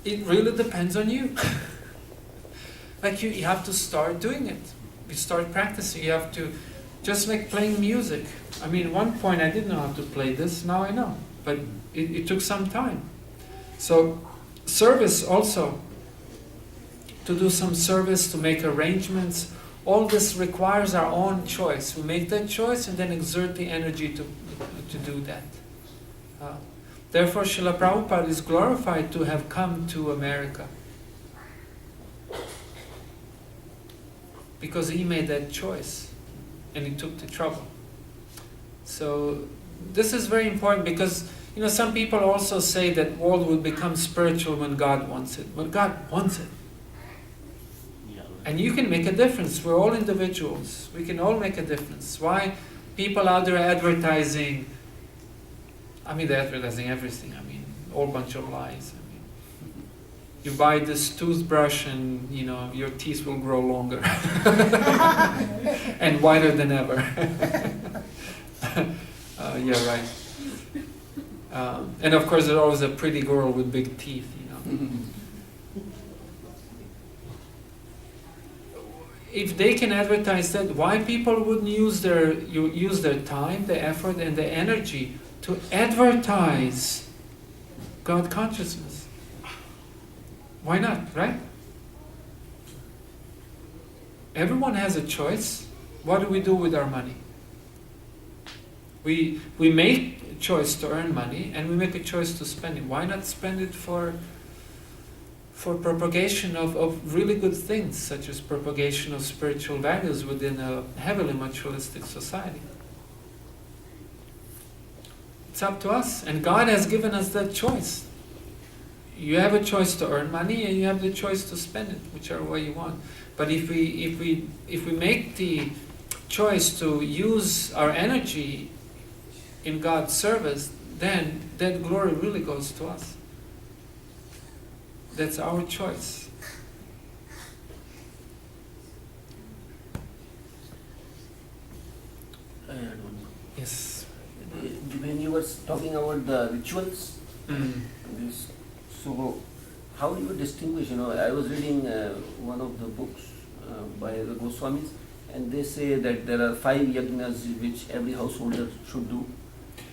it really depends on you. Like you have to start doing it. You start practicing. You have to, just like playing music. I mean, at one point I didn't know how to play this, now I know. But it took some time. So service also, to do some service, to make arrangements, all this requires our own choice. We make that choice and then exert the energy to do that. Therefore, Srila Prabhupada is glorified to have come to America. Because he made that choice and he took the trouble. So this is very important because, you know, some people also say that world will become spiritual when God wants it. But God wants it. And you can make a difference. We're all individuals. We can all make a difference. Why people out there advertising? I mean, they're advertising everything. I mean, a whole bunch of lies. I mean, you buy this toothbrush and, you know, your teeth will grow longer. And whiter than ever. Yeah, right. And of course, there's always a pretty girl with big teeth, you know. If they can advertise that, why people wouldn't use their time, the effort, and the energy to advertise God consciousness? Why not, right? Everyone has a choice. What do we do with our money? We make a choice to earn money, and we make a choice to spend it. Why not spend it for propagation of really good things, such as propagation of spiritual values within a heavily materialistic society? It's up to us, and God has given us that choice. You have a choice to earn money, and you have the choice to spend it, whichever way you want. But if we make the choice to use our energy in God's service, then that glory really goes to us. That's our choice. Yes. When you were talking about the rituals, so how do you distinguish? You know, I was reading one of the books by the Goswamis, and they say that there are 5 yajnas which every householder should do.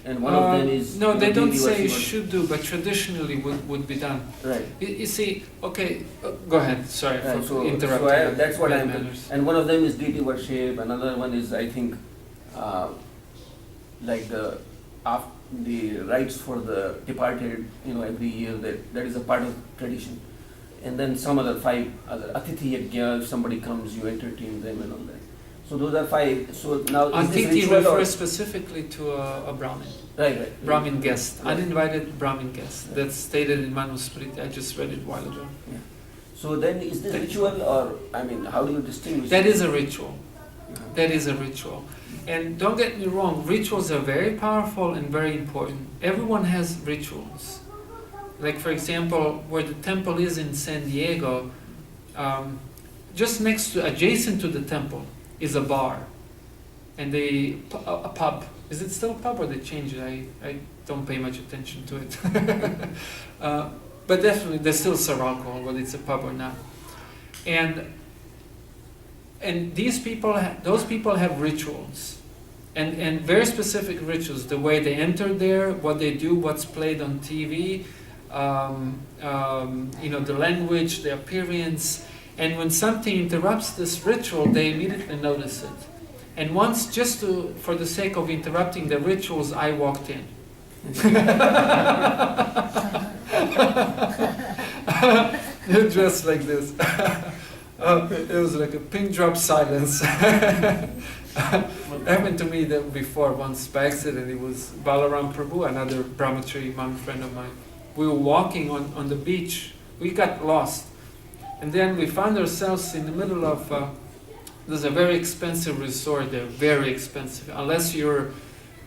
And one of them is... No, they don't say should do, but traditionally would be done. Right. You see, okay, go ahead, sorry for interrupting. So that's what I'm doing. And one of them is deity worship, another one is, I think, like the rites for the departed, you know, every year, that is a part of tradition. And then some other 5 other Atithi Yajna, if somebody comes, you entertain them and all that. So those are 5. So now Atithi refers specifically to a Brahmin. Right. Brahmin guest. Right. Uninvited Brahmin guest. Right. That's stated in Manusmriti. I just read it a while ago. Yeah. So then is this ritual, or, I mean, how do you distinguish? That is a ritual. That is a ritual. And don't get me wrong, rituals are very powerful and very important. Everyone has rituals. Like, for example, where the temple is in San Diego, just adjacent to the temple is a bar. And a pub. Is it still a pub or they changed it? I don't pay much attention to it. But definitely they still serve alcohol, whether it's a pub or not. And those people have rituals. And very specific rituals. The way they enter there, what they do, what's played on TV, you know, the language, the appearance. And when something interrupts this ritual, they immediately notice it. And once, for the sake of interrupting the rituals, I walked in. Dressed like this. It was like a pin drop silence. Happened to me before once by accident. It was Balaram Prabhu, another brahmachari monk friend of mine. We were walking on the beach. We got lost. And then we found ourselves in the middle of, there's a very expensive resort there, very expensive. Unless you're,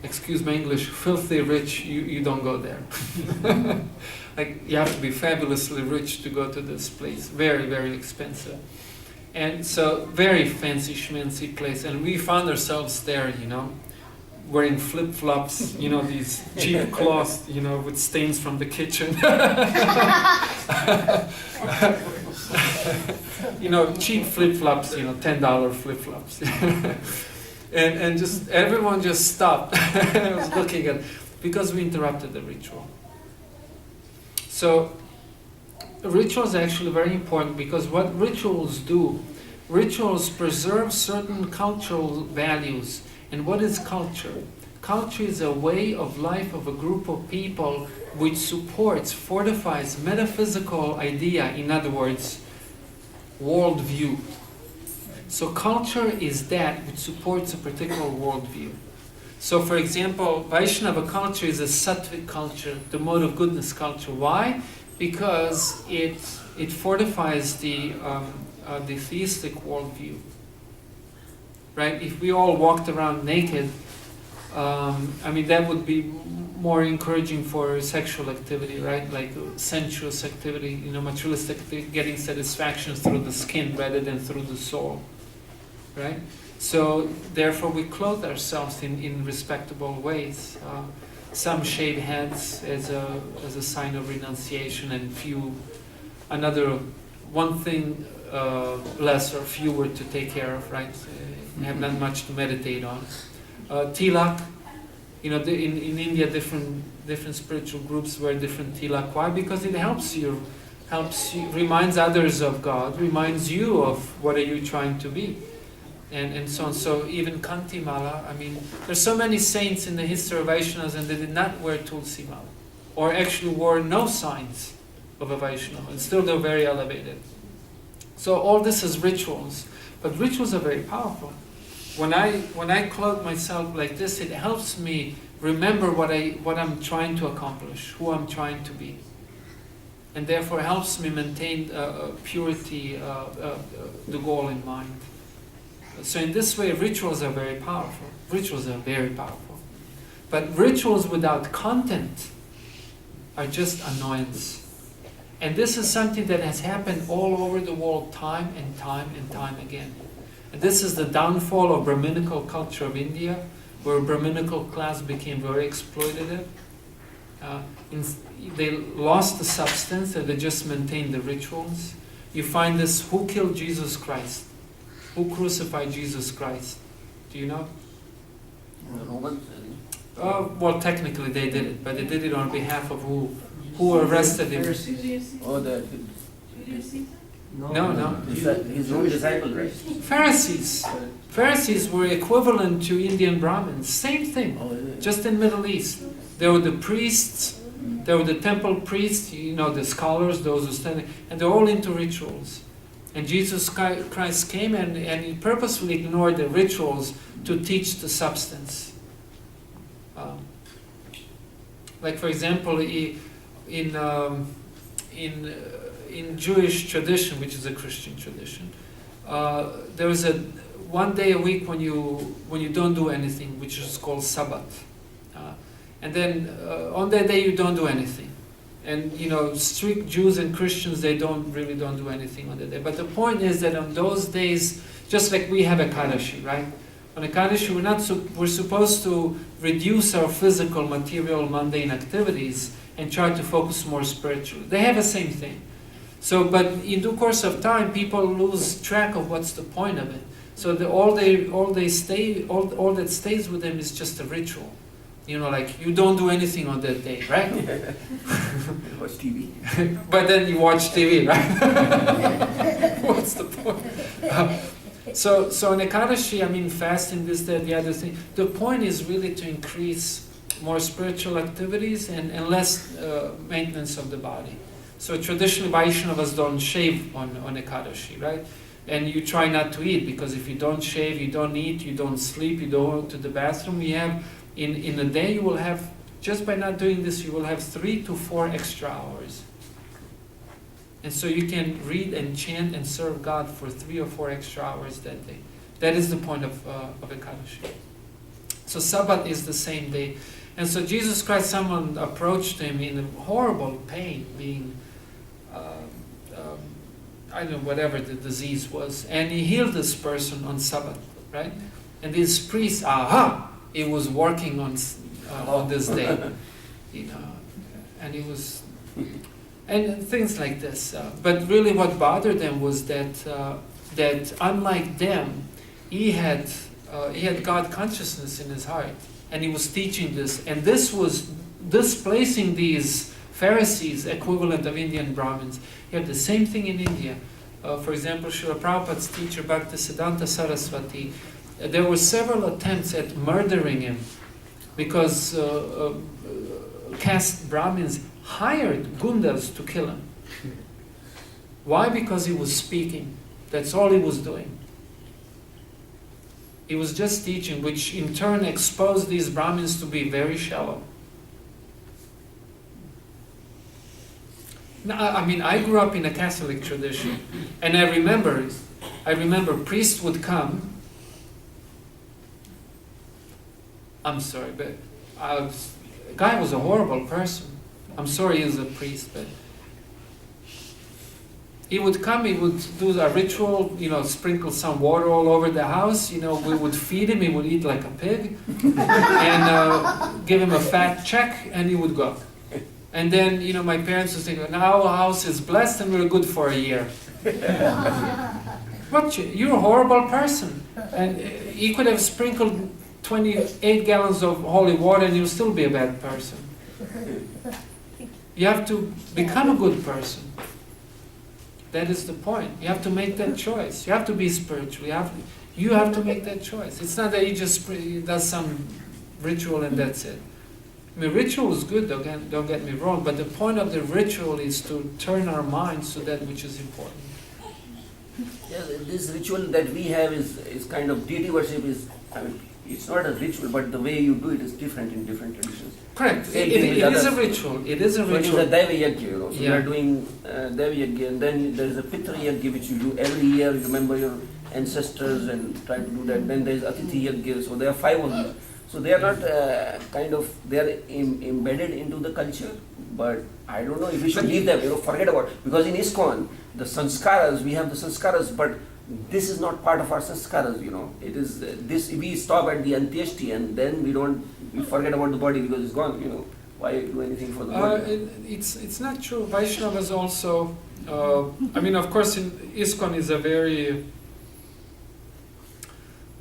excuse my English, filthy rich, you don't go there. Like, you have to be fabulously rich to go to this place. Very, very expensive. And so, very fancy schmancy place. And we found ourselves there, you know. wearing flip-flops, these cheap cloths, with stains from the kitchen. Cheap flip-flops, $10 flip-flops. and just everyone just stopped. I was looking at, because we interrupted the ritual. So rituals are actually very important, because what rituals do, rituals preserve certain cultural values. And what is culture? Culture is a way of life of a group of people which supports, fortifies metaphysical idea, in other words, worldview. So culture is that which supports a particular worldview. So for example, Vaishnava culture is a sattvic culture, the mode of goodness culture. Why? Because it fortifies the theistic worldview. Right? If we all walked around naked, that would be more encouraging for sexual activity, right? Like sensuous activity, materialistic activity, getting satisfaction through the skin rather than through the soul, right? So therefore we clothe ourselves in respectable ways. Some shave heads as a sign of renunciation, and one thing less or fewer to take care of, right? Have not much to meditate on. Tilak, in India, different spiritual groups wear different tilak. Why? Because it helps you, reminds others of God, reminds you of what are you trying to be, and so on. So even Kanti Mala, there's so many saints in the history of Vaishnavas, and they did not wear Tulsi Mala, or actually wore no signs of a Vaishnava, and still they're very elevated. So all this is rituals, but rituals are very powerful. When I clothe myself like this, it helps me remember what I'm trying to accomplish, who I'm trying to be, and therefore helps me maintain purity, the goal in mind. So in this way, rituals are very powerful. Rituals are very powerful, but rituals without content are just annoyance. And this is something that has happened all over the world time and time and time again. And this is the downfall of Brahminical culture of India, where Brahminical class became very exploitative. They lost the substance, and they just maintained the rituals. You find this, who killed Jesus Christ? Who crucified Jesus Christ? Do you know? The Romans. Well, technically they did it, but they did it on behalf of who? Who arrested him? Oh, No. His own disciple, right? Pharisees. Pharisees were equivalent to Indian Brahmins. Same thing, just in Middle East. There were the priests, there were the temple priests, the scholars, those who study, and they're all into rituals. And Jesus Christ came and he purposefully ignored the rituals to teach the substance. Like for example, in Jewish tradition, which is a Christian tradition, there is one day a week when you don't do anything, which is called Sabbath, and then on that day you don't do anything. And strict Jews and Christians, they don't do anything on that day. But the point is that on those days, just like we have Ekadashi, right? On Ekadashi, we're supposed to reduce our physical, material, mundane activities and try to focus more spiritually. They have the same thing. So, but in due course of time, people lose track of what's the point of it. So all that stays with them is just a ritual. Like you don't do anything on that day, right? Watch TV. But then you watch TV, right? What's the point? So in Ekadashi, fasting, this, that, the other thing. The point is really to increase more spiritual activities and less maintenance of the body. So traditionally Vaishnavas don't shave on Ekadashi, right? And you try not to eat, because if you don't shave, you don't eat, you don't sleep, you don't go to the bathroom, you have, in a day you will have, just by not doing this, you will have 3 to 4 extra hours. And so you can read and chant and serve God for 3 or 4 extra hours that day. That is the point of Ekadashi. So Sabbath is the same day. And so Jesus Christ, someone approached him in horrible pain, being, I don't know, whatever the disease was. And he healed this person on Sabbath, right? And these priests, he was working on this day, and he was, and things like this. But really, what bothered them was that unlike them, he had God consciousness in his heart, and he was teaching this, and this was displacing these Pharisees, equivalent of Indian Brahmins. You have the same thing in India. For example, Srila Prabhupada's teacher, Bhaktisiddhanta Saraswati, there were several attempts at murdering him because caste Brahmins hired gundas to kill him. Why? Because he was speaking. That's all he was doing. He was just teaching, which in turn exposed these Brahmins to be very shallow. Now, I mean, I grew up in a Catholic tradition, and I remember priests would come. I'm sorry, but the guy was a horrible person. I'm sorry he's a priest, but he would come, he would do a ritual, sprinkle some water all over the house, we would feed him, he would eat like a pig, and give him a fat check, and he would go. And then, my parents would think, now our house is blessed and we're good for a year. What, you're a horrible person. And he could have sprinkled 28 gallons of holy water and you'll still be a bad person. You have to become a good person. That is the point. You have to make that choice. You have to be spiritual. You have to make that choice. It's not that he just does some ritual and that's it. I mean, ritual is good, don't get me wrong, but the point of the ritual is to turn our minds to that which is important. Yeah, this ritual that we have is kind of deity worship it's not a ritual, but the way you do it is different in different traditions. Correct. It is a ritual. It is a ritual. It is a Daiva Yajna, So you are doing Daiva Yajna, and then there is a Pitra Yajna which you do every year. You remember your ancestors and try to do that. Then there is Atithi Yajna, so there are 5 of them. So they are not they are embedded into the culture, but I don't know if we should leave them, forget about it. Because in Iskcon, the sanskaras, we have the sanskaras, but this is not part of our sanskaras, It is this, we stop at the Antyeshti and then we forget about the body because it's gone, Why do anything for the body? It's not true. Vaishnavas also, of course, in Iskcon is a very,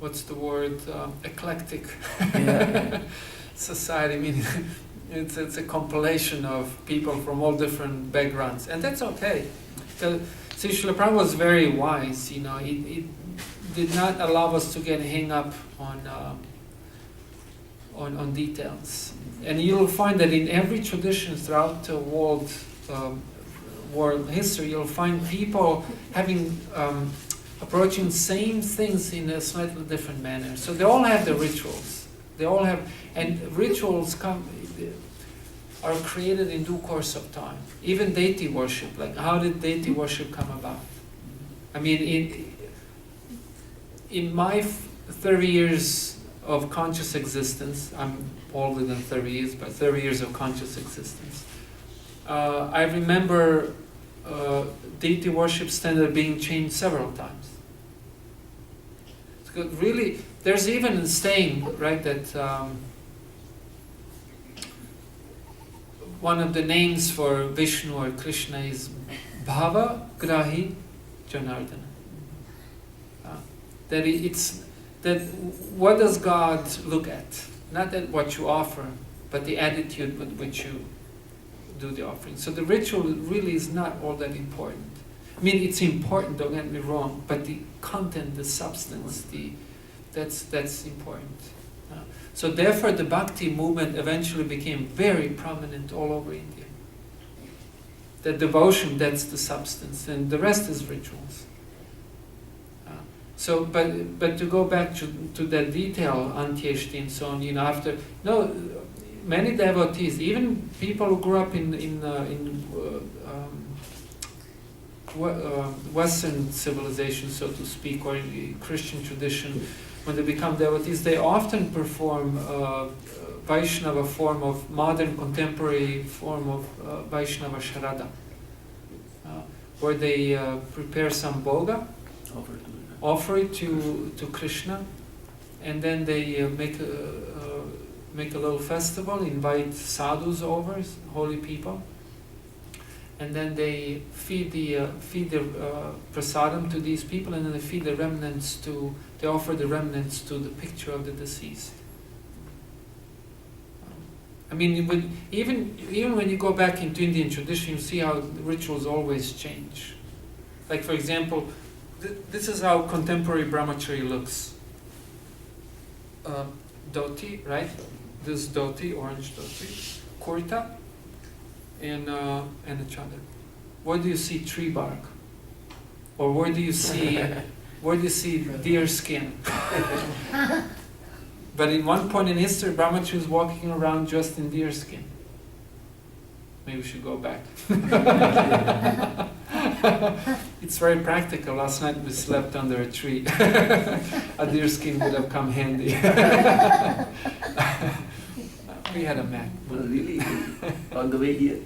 what's the word, eclectic society. I mean, it's a compilation of people from all different backgrounds, and that's okay. See, Srila Prabhupada was very wise. He did not allow us to get hung up on details, and you'll find that in every tradition throughout the world history, you'll find people having. Approaching same things in a slightly different manner. So they all have the rituals. And rituals are created in due course of time. Even deity worship, like how did deity worship come about? I mean, in my 30 years of conscious existence, I'm older than 30 years, but 30 years of conscious existence, I remember deity worship standard being changed several times. It's good. Really, there's even a saying, right, that one of the names for Vishnu or Krishna is Bhava Grahi Janardana. That what does God look at? Not at what you offer, but the attitude with which you do the offering. So the ritual really is not all that important. I mean, it's important, don't get me wrong, but the content, the substance, that's important. So therefore the bhakti movement eventually became very prominent all over India. The devotion, that's the substance, and the rest is rituals. But to go back to that detail, Antyeshti and so on, many devotees, even people who grew up in Western civilization, so to speak, or in the Christian tradition, when they become devotees, they often perform Vaishnava form of modern contemporary form of Vaishnava Sharada, where they prepare some bhoga, offer it to Krishna, and then they make a little festival, invite sadhus over, holy people, and then they feed the prasadam to these people, and then they feed the remnants they offer the remnants to the picture of the deceased. I mean, even when you go back into Indian tradition, you see how the rituals always change. Like, for example, this is how contemporary brahmachari looks. Dhoti, right? This dhoti, orange dhoti, kurta, and a chadar. Where do you see tree bark? Or where do you see deer skin? But in one point in history, brahmachari was walking around just in deer skin. Maybe we should go back. It's very practical. Last night we slept under a tree. A deer skin would have come handy. We had a mat. Well, really? On the way here?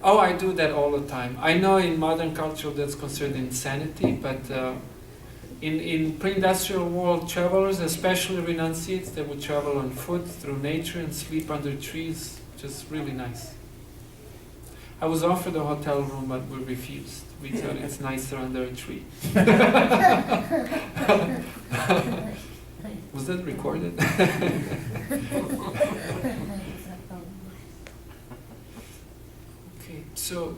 Oh, I do that all the time. I know in modern culture that's considered insanity, but in pre-industrial world, travelers, especially renunciates, they would travel on foot through nature and sleep under trees. Just really nice. I was offered a hotel room, but we refused. We thought it's nicer under a tree. Was that recorded? Okay, so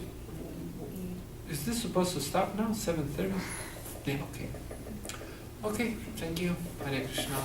is this supposed to stop now? 7:30? Yeah, okay. Okay, thank you. Hare Krishna.